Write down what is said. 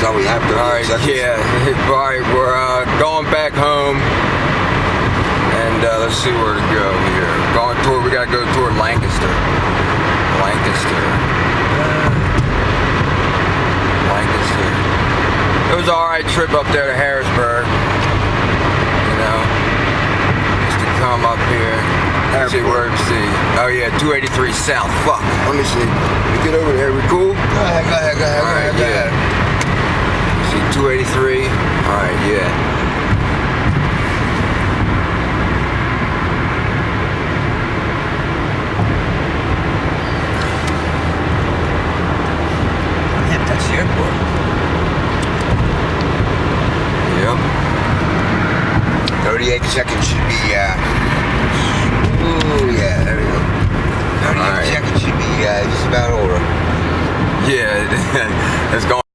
how we have 38 Alright, seconds. yeah. Alright, we're going back home. And let's see where to go here. We gotta go toward Lancaster. Lancaster. It was an alright trip up there to Harrisburg. You know, just to come up here. Let's see where to see. Oh yeah, 283 South. Fuck. Let me see. We get over there. We cool? Go ahead. Alright, yeah. See 283. Alright, yeah. That's the airport. Yep. 38 seconds should be, ooh, yeah, there we go. 38 Alright. seconds should be, just about over. Yeah, it's going.